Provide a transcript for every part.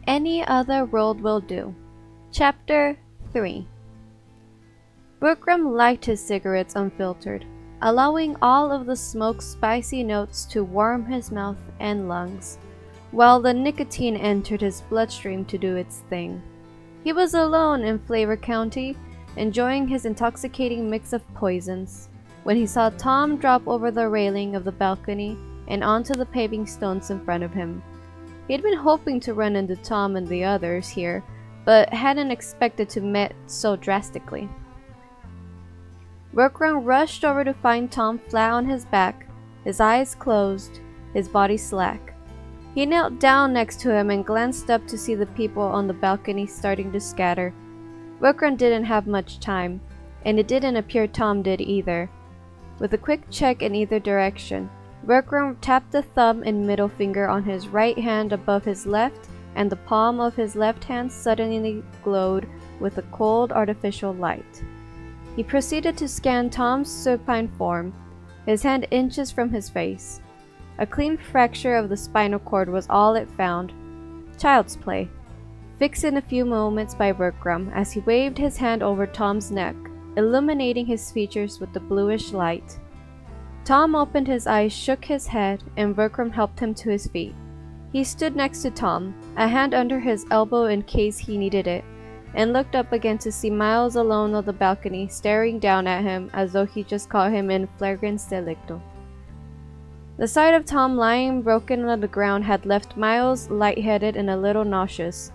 Any other world will do. Chapter 3. Bertram liked his cigarettes unfiltered, allowing all of the smoke's spicy notes to warm his mouth and lungs, while the nicotine entered his bloodstream to do its thing. He was alone in Flavor County, enjoying his intoxicating mix of poisons, when he saw Tom drop over the railing of the balcony and onto the paving stones in front of him. He had been hoping to run into Tom and the others here, but hadn't expected to meet so drastically. Bertram rushed over to find Tom flat on his back, his eyes closed, his body slack. He knelt down next to him and glanced up to see the people on the balcony starting to scatter. Bertram didn't have much time, and it didn't appear Tom did either. With a quick check in either direction, Bertram tapped the thumb and middle finger on his right hand above his left, and the palm of his left hand suddenly glowed with a cold artificial light. He proceeded to scan Tom's supine form, his hand inches from his face. A clean fracture of the spinal cord was all it found. Child's play. Fixed in a few moments by Bertram as he waved his hand over Tom's neck, illuminating his features with the bluish light. Tom opened his eyes, shook his head, and Bertram helped him to his feet. He stood next to Tom, a hand under his elbow in case he needed it, and looked up again to see Miles alone on the balcony, staring down at him as though he just caught him in flagrant delicto. The sight of Tom lying broken on the ground had left Miles lightheaded and a little nauseous.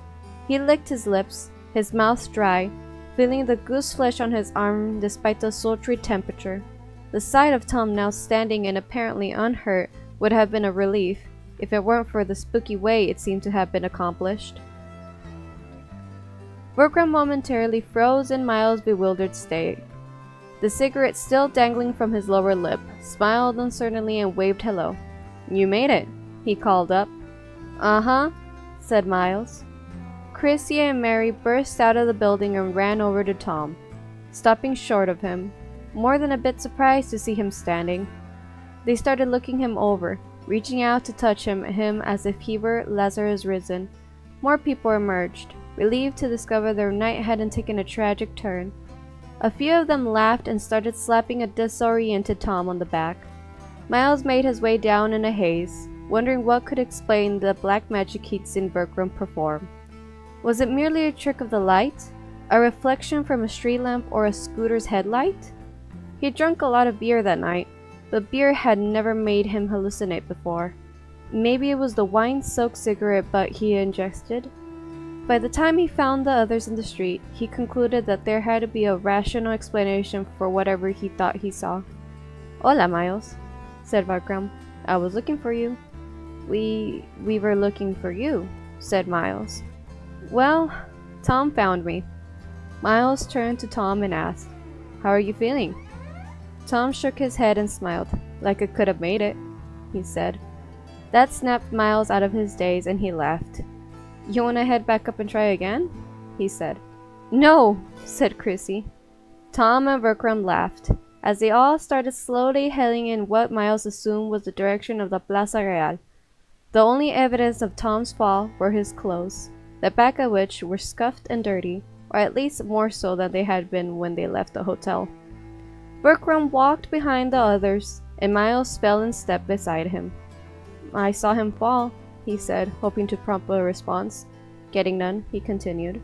He licked his lips, his mouth dry, feeling the goose flesh on his arm despite the sultry temperature. The sight of Tom now standing and apparently unhurt would have been a relief, if it weren't for the spooky way it seemed to have been accomplished. Bertram momentarily froze in Miles' bewildered state. The cigarette still dangling from his lower lip, smiled uncertainly and waved hello. "You made it," he called up. "Uh-huh," said Miles. Chrissy and Mary burst out of the building and ran over to Tom, stopping short of him, more than a bit surprised to see him standing. They started looking him over, reaching out to touch him as if he were Lazarus risen. More people emerged, relieved to discover their night hadn't taken a tragic turn. A few of them laughed and started slapping a disoriented Tom on the back. Miles made his way down in a haze, wondering what could explain the black magic he'd seen Bertram perform. Was it merely a trick of the light? A reflection from a street lamp or a scooter's headlight? He'd drunk a lot of beer that night, but beer had never made him hallucinate before. Maybe it was the wine-soaked cigarette butt he ingested? By the time he found the others in the street, he concluded that there had to be a rational explanation for whatever he thought he saw. "Hola, Miles," said Bertram. "I was looking for you." We were looking for you," said Miles. "Well, Tom found me." Miles turned to Tom and asked, "How are you feeling?" Tom shook his head and smiled. "Like I could have made it," he said. That snapped Miles out of his daze and he laughed. "You want to head back up and try again?" he said. "No," said Chrissy. Tom and Bertram laughed, as they all started slowly heading in what Miles assumed was the direction of the Plaza Real. The only evidence of Tom's fall were his clothes, the back of which were scuffed and dirty, or at least more so than they had been when they left the hotel. Bertram walked behind the others, and Miles fell in step beside him. "I saw him fall," he said, hoping to prompt a response. Getting none, he continued.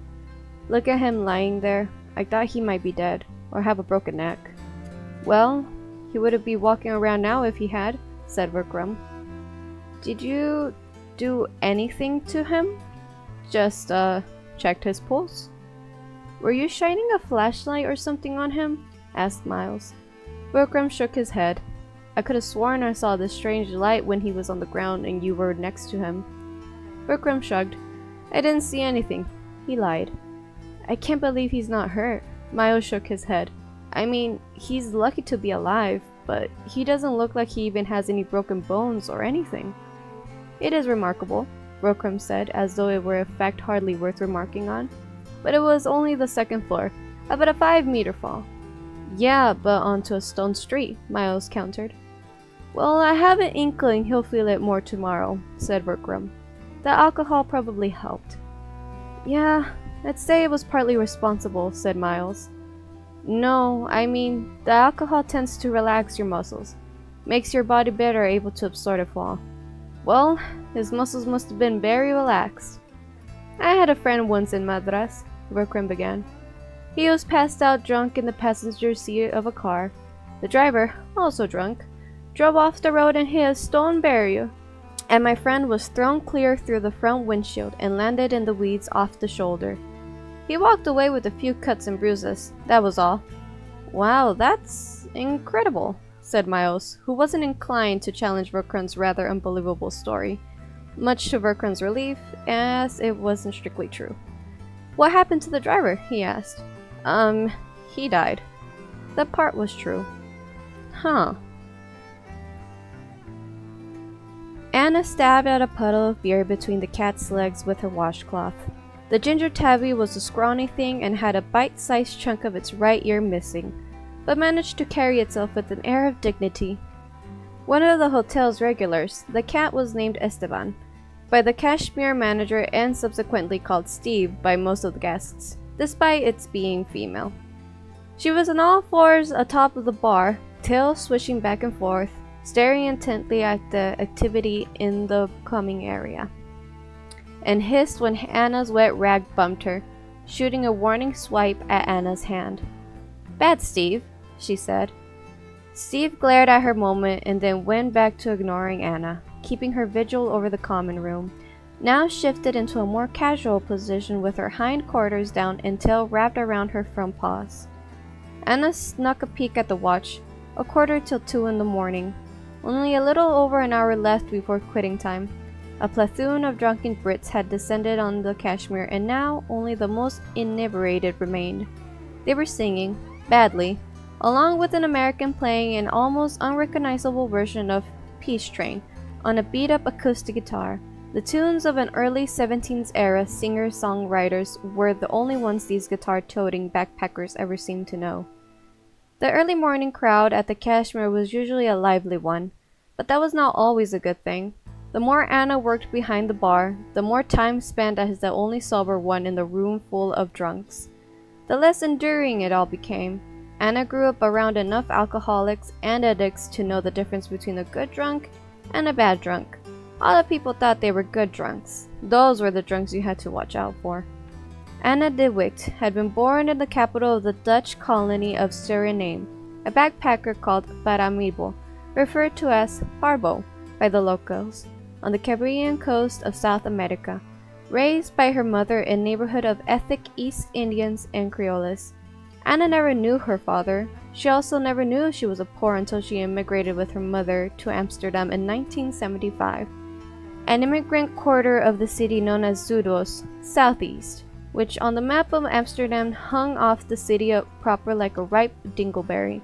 "Look at him lying there. I thought he might be dead, or have a broken neck." "Well, he wouldn't be walking around now if he had," said Bertram. "Did you do anything to him?" "Just, checked his pulse." "Were you shining a flashlight or something on him?" asked Miles. Bertram shook his head. "I could have sworn I saw this strange light when he was on the ground and you were next to him." Bertram shrugged. "I didn't see anything." He lied. "I can't believe he's not hurt." Miles shook his head. "I mean, he's lucky to be alive, but he doesn't look like he even has any broken bones or anything." "It is remarkable," Bertram said, as though it were a fact hardly worth remarking on. "But it was only the second floor, about a 5-meter fall." "Yeah, but onto a stone street," Miles countered. "Well, I have an inkling he'll feel it more tomorrow," said Bertram. "The alcohol probably helped. Yeah, I'd say it was partly responsible, said Miles. No, I mean, the alcohol tends to relax your muscles, makes your body better able to absorb a fall. Well, his muscles must have been very relaxed. I had a friend once in Madras, Verkrim began. He was passed out drunk in the passenger seat of a car. The driver, also drunk, drove off the road and hit a stone barrier, and my friend was thrown clear through the front windshield and landed in the weeds off the shoulder. He walked away with a few cuts and bruises, that was all. Wow, that's incredible, said Miles, who wasn't inclined to challenge Verkrim's rather unbelievable story, much to Verkrim's relief, as it wasn't strictly true. What happened to the driver? He asked. He died. That part was true. Huh. Anna stabbed at a puddle of beer between the cat's legs with her washcloth. The ginger tabby was a scrawny thing and had a bite-sized chunk of its right ear missing, but managed to carry itself with an air of dignity. One of the hotel's regulars, the cat was named Esteban, by the Kashmir manager and subsequently called Steve by most of the guests, despite its being female. She was on all fours atop of the bar, tail swishing back and forth, staring intently at the activity in the coming area, and hissed when Anna's wet rag bumped her, shooting a warning swipe at Anna's hand. "Bad, Steve," she said. Steve glared at her a moment and then went back to ignoring Anna, keeping her vigil over the common room, now shifted into a more casual position with her hind quarters down and tail wrapped around her front paws. Anna snuck a peek at the watch, 1:45 in the morning. Only a little over an hour left before quitting time. A platoon of drunken Brits had descended on the Kashmir, and now only the most inebriated remained. They were singing, badly, along with an American playing an almost unrecognizable version of Peace Train on a beat-up acoustic guitar. The tunes of an early 17th era singer-songwriters were the only ones these guitar-toting backpackers ever seemed to know. The early morning crowd at the Kashmir was usually a lively one, but that was not always a good thing. The more Anna worked behind the bar, the more time spent as the only sober one in the room full of drunks, the less enduring it all became. Anna grew up around enough alcoholics and addicts to know the difference between a good drunk and a bad drunk. All the people thought they were good drunks. Those were the drunks you had to watch out for. Anna de Wicht had been born in the capital of the Dutch colony of Suriname, a backpacker called Paramaribo, referred to as Parbo by the locals, on the Caribbean coast of South America, raised by her mother in a neighborhood of ethnic East Indians and Creoles. Anna never knew her father. She also never knew she was poor until she immigrated with her mother to Amsterdam in 1975, an immigrant quarter of the city known as Zuidos, Southeast, which on the map of Amsterdam hung off the city proper like a ripe dingleberry.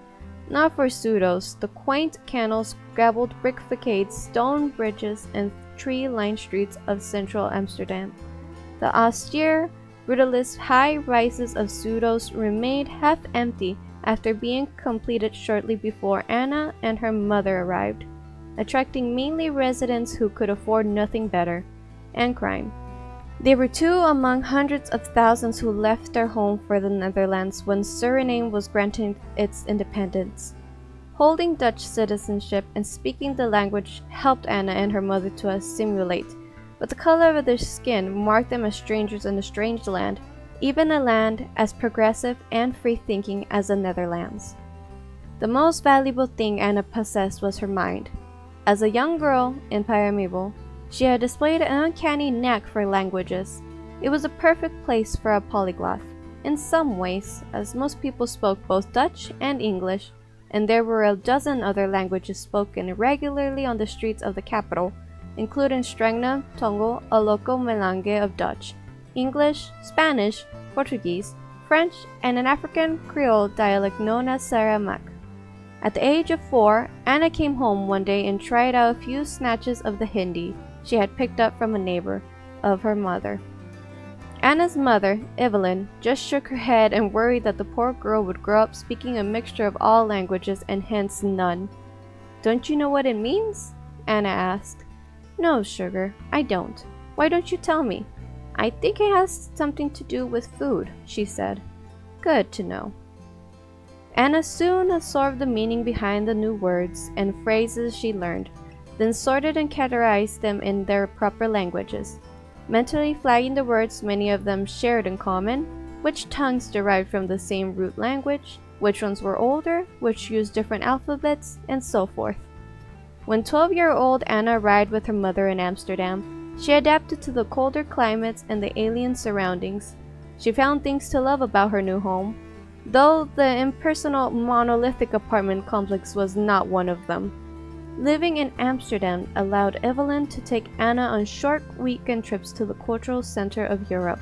Not for Zuidos, the quaint canals, gravelled brick facades, stone bridges, and tree-lined streets of central Amsterdam. The austere, brutalist high-rises of Zuidos remained half empty after being completed shortly before Anna and her mother arrived, attracting mainly residents who could afford nothing better, and crime. They were two among hundreds of thousands who left their home for the Netherlands when Suriname was granted its independence. Holding Dutch citizenship and speaking the language helped Anna and her mother to assimilate, but the color of their skin marked them as strangers in a strange land, even a land as progressive and free-thinking as the Netherlands. The most valuable thing Anna possessed was her mind. As a young girl in Paramaribo, she had displayed an uncanny knack for languages. It was a perfect place for a polyglot, in some ways, as most people spoke both Dutch and English, and there were a dozen other languages spoken regularly on the streets of the capital, including Strengna, Tongo, a local melange of Dutch, English, Spanish, Portuguese, French, and an African Creole dialect known as Saramak. At the age of 4, Anna came home one day and tried out a few snatches of the Hindi she had picked up from a neighbor of her mother. Anna's mother, Evelyn, just shook her head and worried that the poor girl would grow up speaking a mixture of all languages and hence none. "Don't you know what it means?" Anna asked. "No, sugar, I don't. Why don't you tell me?" I think it has something to do with food, she said. Good to know. Anna soon absorbed the meaning behind the new words and phrases she learned, then sorted and categorized them in their proper languages, mentally flagging the words many of them shared in common, which tongues derived from the same root language, which ones were older, which used different alphabets, and so forth. When 12-year-old Anna arrived with her mother in Amsterdam, she adapted to the colder climates and the alien surroundings. She found things to love about her new home, though the impersonal monolithic apartment complex was not one of them. Living in Amsterdam allowed Evelyn to take Anna on short weekend trips to the cultural center of Europe,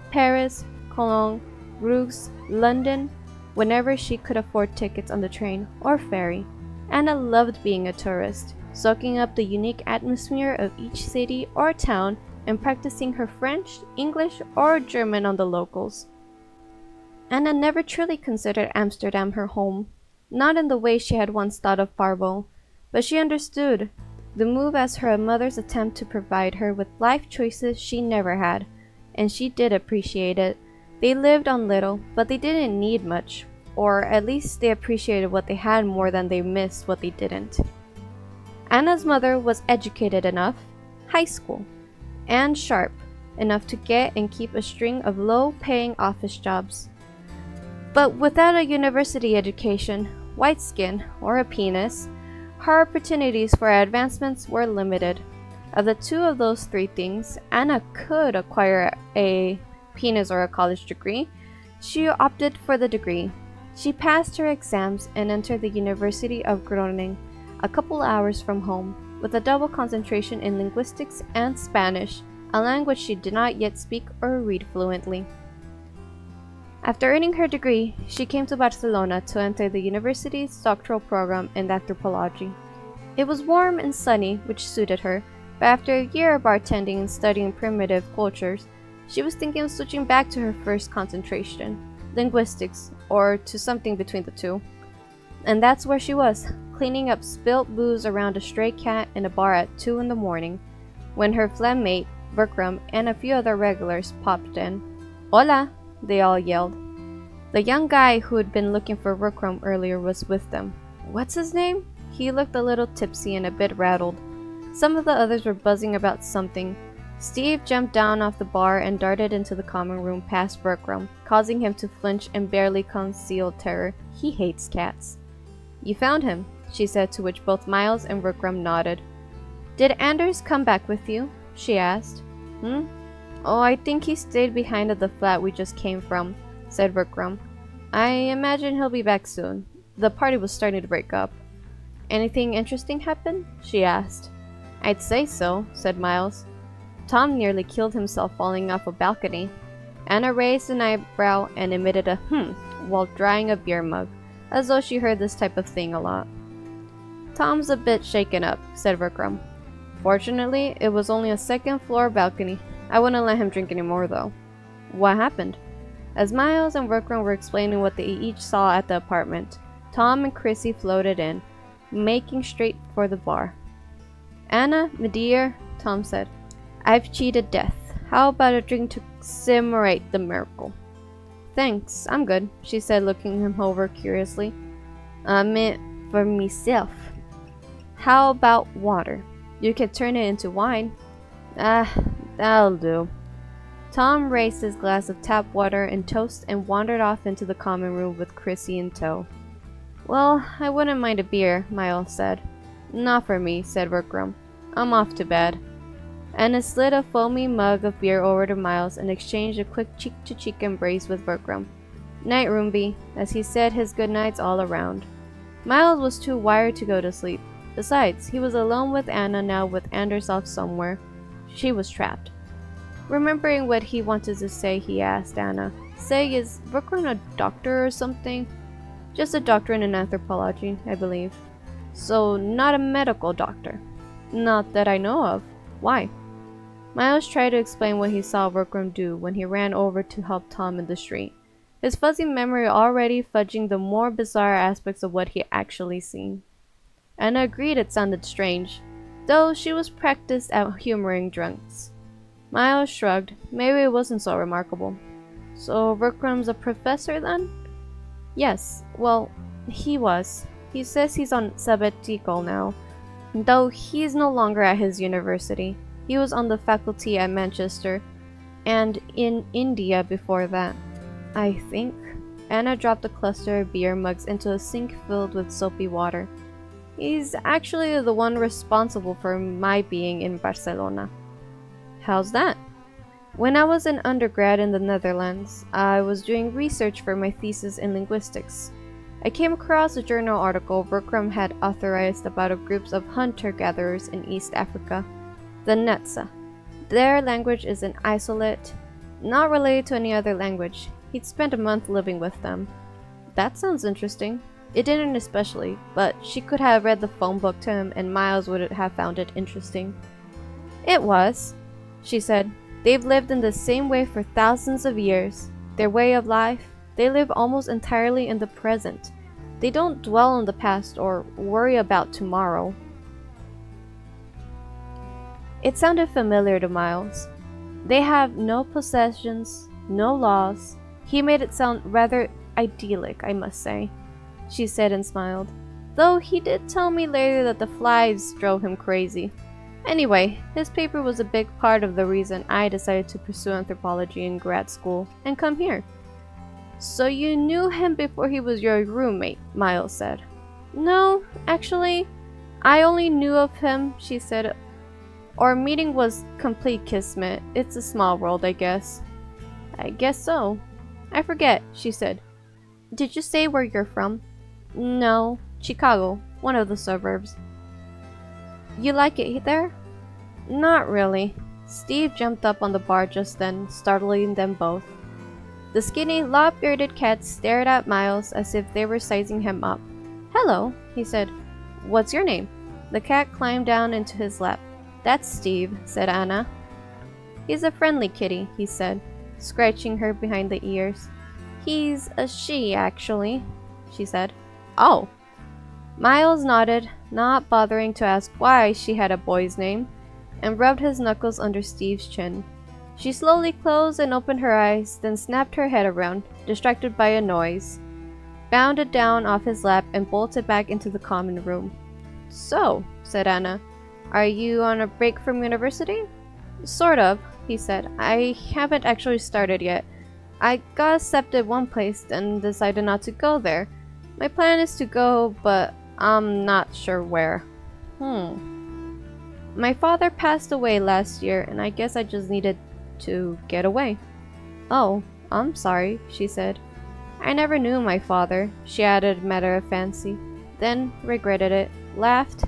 Paris, Cologne, Bruges, London, whenever she could afford tickets on the train or ferry. Anna loved being a tourist, soaking up the unique atmosphere of each city or town and practicing her French, English, or German on the locals. Anna never truly considered Amsterdam her home, not in the way she had once thought of Barbo, but she understood the move as her mother's attempt to provide her with life choices she never had, and she did appreciate it. They lived on little, but they didn't need much, or at least they appreciated what they had more than they missed what they didn't. Anna's mother was educated enough, high school, and sharp enough to get and keep a string of low-paying office jobs. But without a university education, white skin, or a penis, her opportunities for advancements were limited. Of the two of those three things, Anna could acquire a penis or a college degree. She opted for the degree. She passed her exams and entered the University of Groningen, a couple hours from home, with a double concentration in linguistics and Spanish, a language she did not yet speak or read fluently. After earning her degree, she came to Barcelona to enter the university's doctoral program in anthropology. It was warm and sunny, which suited her, but after a year of bartending and studying primitive cultures, she was thinking of switching back to her first concentration, linguistics, or to something between the two. And that's where she was, cleaning up spilt booze around a stray cat in a bar at 2 in the morning, when her flatmate, Bertram, and a few other regulars popped in. Hola! They all yelled. The young guy who had been looking for Bertram earlier was with them. What's his name? He looked a little tipsy and a bit rattled. Some of the others were buzzing about something. Steve jumped down off the bar and darted into the common room past Bertram, causing him to flinch in barely concealed terror. He hates cats. You found him, she said, to which both Miles and Bertram nodded. Did Anders come back with you? She asked. Oh, I think he stayed behind at the flat we just came from, said Bertram. I imagine he'll be back soon. The party was starting to break up. Anything interesting happen? She asked. I'd say so, said Miles. Tom nearly killed himself falling off a balcony. Anna raised an eyebrow and emitted a while drying a beer mug, as though she heard this type of thing a lot. Tom's a bit shaken up, said Bertram. Fortunately, it was only a second-floor balcony. I wouldn't let him drink anymore, though. What happened? As Miles and Bertram were explaining what they each saw at the apartment, Tom and Chrissy floated in, making straight for the bar. Anna, my dear, Tom said, I've cheated death. How about a drink to commemorate the miracle? Thanks, I'm good, she said, looking him over curiously. I meant for myself. How about water? You could turn it into wine. That'll do. Tom raised his glass of tap water and toast and wandered off into the common room with Chrissy in tow. Well, I wouldn't mind a beer, Miles said. Not for me, said Bertram. I'm off to bed. Anna slid a foamy mug of beer over to Miles and exchanged a quick cheek-to-cheek embrace with Bertram. Night, Roomby, as he said his goodnights all around. Miles was too wired to go to sleep. Besides, he was alone with Anna now with Anders off somewhere. She was trapped. Remembering what he wanted to say, he asked Anna, Say, is Bertram a doctor or something? Just a doctor in anthropology, I believe. So, not a medical doctor. Not that I know of. Why? Miles tried to explain what he saw Bertram do when he ran over to help Tom in the street, his fuzzy memory already fudging the more bizarre aspects of what he actually seen. Anna agreed it sounded strange, though she was practiced at humoring drunks. Miles shrugged. Maybe it wasn't so remarkable. So Vikram's a professor then? Yes, well, he was. He says he's on sabbatical now, though he's no longer at his university. He was on the faculty at Manchester, and in India before that, I think. Anna dropped a cluster of beer mugs into a sink filled with soapy water. He's actually the one responsible for my being in Barcelona. How's that? When I was an undergrad in the Netherlands, I was doing research for my thesis in linguistics. I came across a journal article Vikram had authorized about a group of hunter-gatherers in East Africa, the Netsa. Their language is an isolate, not related to any other language. He'd spent a month living with them. That sounds interesting. It didn't especially, but she could have read the phone book to him and Miles would have found it interesting. It was, she said. They've lived in the same way for thousands of years. Their way of life, they live almost entirely in the present. They don't dwell on the past or worry about tomorrow. It sounded familiar to Miles. They have no possessions, no laws. He made it sound rather idyllic, I must say, she said and smiled. Though he did tell me later that the flies drove him crazy. Anyway, his paper was a big part of the reason I decided to pursue anthropology in grad school and come here. So you knew him before he was your roommate, Miles said. No, actually, I only knew of him, she said. Our meeting was complete kismet. It's a small world, I guess. I guess so. I forget, she said. Did you say where you're from? No, Chicago, one of the suburbs. You like it there? Not really. Steve jumped up on the bar just then, startling them both. The skinny, lop-bearded cat stared at Miles as if they were sizing him up. Hello, he said. What's your name? The cat climbed down into his lap. That's Steve, said Anna. He's a friendly kitty, he said, scratching her behind the ears. He's a she, actually, she said. Oh. Miles nodded, not bothering to ask why she had a boy's name, and rubbed his knuckles under Steve's chin. She slowly closed and opened her eyes, then snapped her head around, distracted by a noise, bounded down off his lap, and bolted back into the common room. So, said Anna, are you on a break from university? Sort of, he said. I haven't actually started yet. I got accepted one place and decided not to go there. My plan is to go, but I'm not sure where. My father passed away last year, and I guess I just needed to get away. Oh, I'm sorry, she said. I never knew my father, she added matter of fancy, then regretted it, laughed,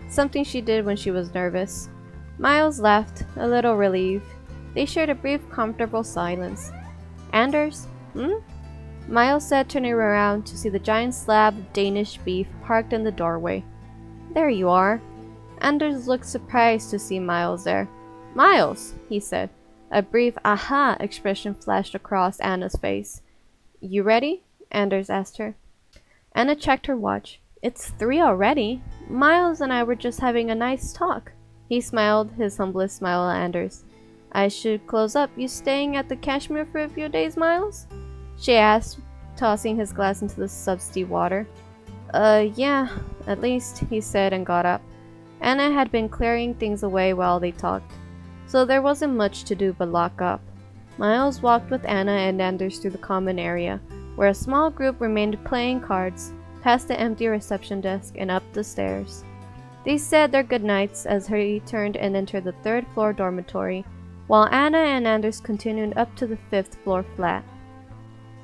something she did when she was nervous. Miles laughed, a little relieved. They shared a brief, comfortable silence. Anders? Miles said, turning around to see the giant slab of Danish beef parked in the doorway. There you are. Anders looked surprised to see Miles there. Miles, he said. A brief aha expression flashed across Anna's face. You ready? Anders asked her. Anna checked her watch. It's 3 already. Miles and I were just having a nice talk. He smiled, his humblest smile at Anders. I should close up. You staying at the Kashmir for a few days, Miles? She asked, tossing his glass into the subsea water. Yeah, at least, he said and got up. Anna had been clearing things away while they talked, so there wasn't much to do but lock up. Miles walked with Anna and Anders through the common area, where a small group remained playing cards, past the empty reception desk and up the stairs. They said their goodnights as he turned and entered the 3rd floor dormitory, while Anna and Anders continued up to the 5th floor flat.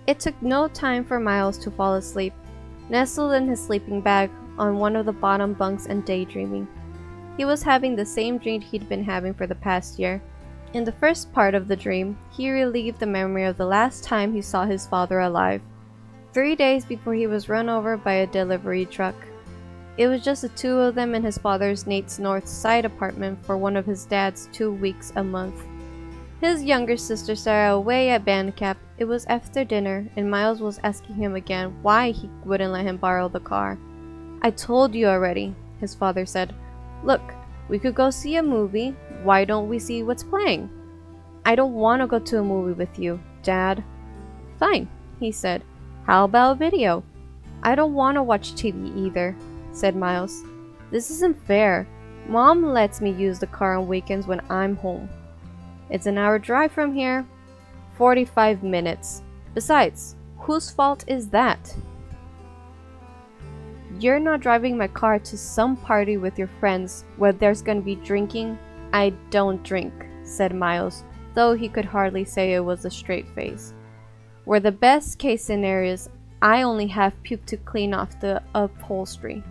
It took no time for Miles to fall asleep, nestled in his sleeping bag on one of the bottom bunks and daydreaming. He was having the same dream he'd been having for the past year. In the first part of the dream, he relived the memory of the last time he saw his father alive, 3 days before he was run over by a delivery truck. It was just the two of them in his father's Nate's North Side apartment for one of his dad's 2 weeks a month. His younger sister Sarah away at band camp. It was after dinner, and Miles was asking him again why he wouldn't let him borrow the car. I told you already, his father said. Look, we could go see a movie. Why don't we see what's playing? I don't want to go to a movie with you, Dad. Fine, he said. How about a video? I don't want to watch TV either, said Miles. This isn't fair. Mom lets me use the car on weekends when I'm home. It's an hour drive from here. 45 minutes. Besides, whose fault is that? You're not driving my car to some party with your friends where there's gonna be drinking. I don't drink, said Miles, though he could hardly say it was a straight face. Where the best case scenarios, I only have puke to clean off the upholstery.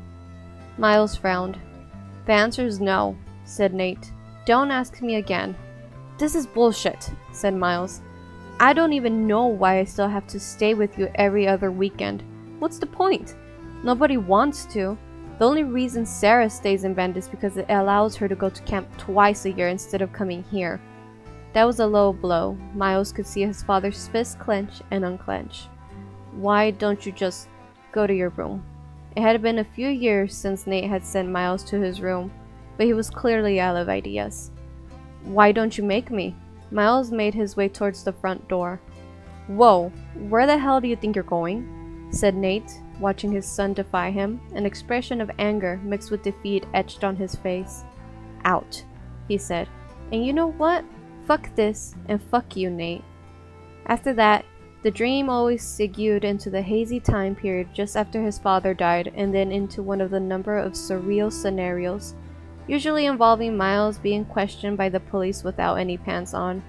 Miles frowned. The answer is no, said Nate. Don't ask me again. This is bullshit, said Miles. I don't even know why I still have to stay with you every other weekend. What's the point? Nobody wants to. The only reason Sarah stays in Bend is because it allows her to go to camp twice a year instead of coming here. That was a low blow. Miles could see his father's fist clench and unclench. Why don't you just go to your room? It had been a few years since Nate had sent Miles to his room, but he was clearly out of ideas. Why don't you make me? Miles made his way towards the front door. Whoa, where the hell do you think you're going? Said Nate, watching his son defy him, an expression of anger mixed with defeat etched on his face. Out, he said. And you know what? Fuck this, and fuck you, Nate. After that, the dream always segued into the hazy time period just after his father died, and then into one of the number of surreal scenarios, usually involving Miles being questioned by the police without any pants on.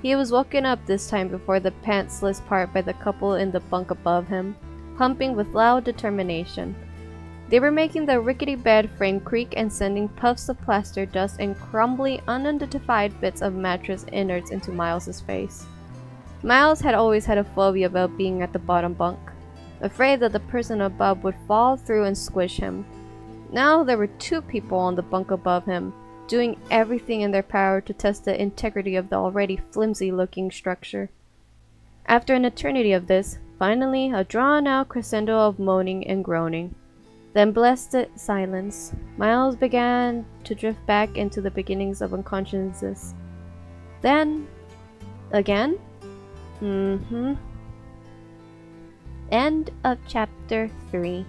He was woken up this time before the pantsless part by the couple in the bunk above him, pumping with loud determination. They were making the rickety bed frame creak and sending puffs of plaster dust and crumbly, unidentified bits of mattress innards into Miles's face. Miles had always had a phobia about being at the bottom bunk, afraid that the person above would fall through and squish him. Now there were two people on the bunk above him, doing everything in their power to test the integrity of the already flimsy-looking structure. After an eternity of this, finally a drawn-out crescendo of moaning and groaning. Then blessed silence. Miles began to drift back into the beginnings of unconsciousness. Then, again? End of chapter 3.